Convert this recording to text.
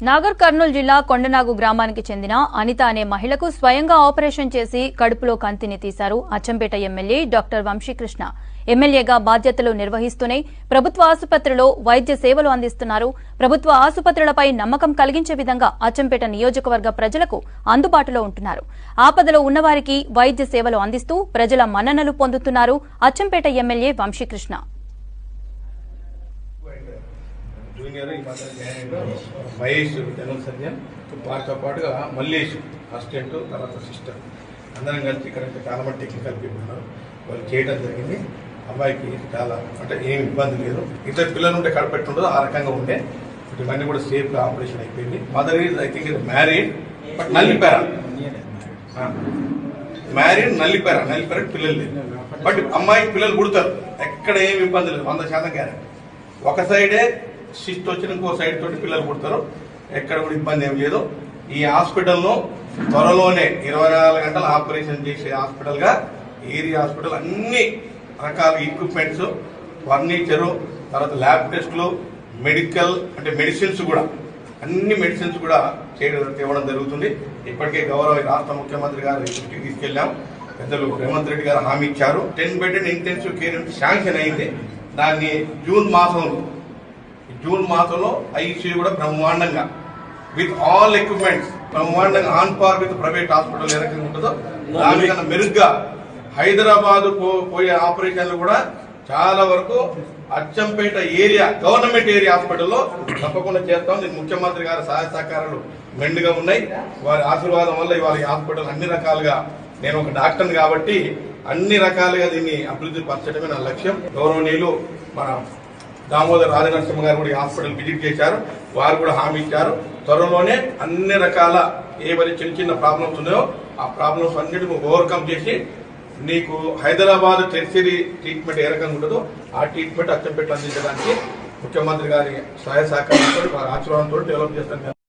నాగర్ కర్నూలు జిల్లా కొండనాగు గ్రామానికి చెందిన అనిత అనే మహిళకు స్వయంగా ఆపరేషన్ చేసి కడుపులో కంతిని తీశారు అచ్చంపేట ఎమ్మెల్యే డాక్టర్ వంశీకృష్ణ. ఎమ్మెల్యేగా బాధ్యతలు నిర్వహిస్తూనే ప్రభుత్వ ఆసుపత్రిలో వైద్య సేవలు అందిస్తున్నారు. ప్రభుత్వ ఆసుపత్రులపై నమ్మకం కలిగించే విధంగా అచ్చంపేట నియోజకవర్గ ప్రజలకు అందుబాటులో ఉంటున్నారు. ఆపదలో ఉన్నవారికి వైద్య సేవలు అందిస్తూ ప్రజల మన్ననలు పొందుతున్నారు అచ్చంపేట ఎమ్మెల్యే వంశీకృష్ణ. జూనియర్ ఈ మధ్య మహేష్ జనరల్ సర్జన్, వారితో పాటుగా మల్లేష్ అసిస్టెంట్, తర్వాత సిస్టర్ అందరం కలిసి ఇక్కడ చాలా మంది టెక్నికల్ పీపుల్ ఉన్నారు. వాళ్ళు చేయడం జరిగింది. అమ్మాయికి చాలా అంటే ఏమి ఇబ్బంది లేదు. ఇద్దరు పిల్లలు ఉంటే కడపెట్టుండదు ఆ రకంగా ఉండే ఇవన్నీ కూడా సేఫ్గా ఆపరేషన్ అయిపోయింది. మదర్ ఈజ్ ఐ థింక్ ఇది మ్యారీడ్ బట్ నల్లిపారా నల్లిపారా పిల్లలు లేదు. బట్ అమ్మాయికి పిల్లలు పుడతారు, ఎక్కడ ఏమి ఇబ్బంది లేదు, 100% గ్యారెంటీ. ఒక సైడే సిస్ట్ వచ్చిన ఇంకో సైడ్ తోటి పిల్లలు పుడతారు, ఎక్కడ కూడా ఇబ్బంది ఏం లేదు. ఈ హాస్పిటల్లో త్వరలోనే 24 గంటలు ఆపరేషన్ చేసే హాస్పిటల్గా ఏరియా హాస్పిటల్ అన్ని రకాల ఎక్విప్మెంట్స్, ఫర్నిచరు, తర్వాత ల్యాబ్ టెస్టులు, మెడికల్ అంటే మెడిసిన్స్ కూడా అన్ని మెడిసిన్స్ కూడా తేవడం జరుగుతుంది. ఇప్పటికే గౌరవ రాష్ట్ర ముఖ్యమంత్రి గారు దృష్టికి తీసుకెళ్లాం. పెద్దలు రేవంత్ రెడ్డి గారు హామీ ఇచ్చారు. 10 bedded intensive care unit sanction అయింది. దాన్ని జూన్ మాసంలో ఐసీయూ కూడా బ్రహ్మాండంగా విత్ ఆల్ ఎక్విప్మెంట్స్ బ్రహ్మాండంగా on par with private hospital ఏ రకంగా ఉంటుందో దానికన్నా మెరుగ్గా హైదరాబాద్ పోయే ఆపరేషన్లు కూడా చాలా వరకు అచ్చంపేట ఏరియా గవర్నమెంట్ ఏరియా హాస్పిటల్లో తప్పకుండా చేస్తాం. దీనికి ముఖ్యమంత్రి గారి సహాయ సహకారాలు మెండుగా ఉన్నాయి. వారి ఆశీర్వాదం వల్ల ఇవాళ ఈ హాస్పిటల్ అన్ని రకాలుగా, నేను ఒక డాక్టర్ని కాబట్టి అన్ని రకాలుగా దీన్ని అభివృద్ధి పరచడమే నా లక్ష్యం. గౌరవనీయులు మన దామోదర్ రాజనరసింహ గారు కూడా ఈ హాస్పిటల్ విజిట్ చేశారు. వారు కూడా హామీ ఇచ్చారు, త్వరలోనే అన్ని రకాల ఏవైనా చిన్న ప్రాబ్లమ్స్ ఉన్నాయో ఆ ప్రాబ్లమ్స్ అన్నిటిని ఓవర్కమ్ చేసి నీకు హైదరాబాద్ టెర్షరీ ట్రీట్మెంట్ ఏ రకంగా ఉంటుందో ఆ ట్రీట్మెంట్ అచ్చంపేట అందించడానికి ముఖ్యమంత్రి గారి సహాయ సహకారంతో ఆశీర్వాదంతో డెవలప్ చేస్తాను.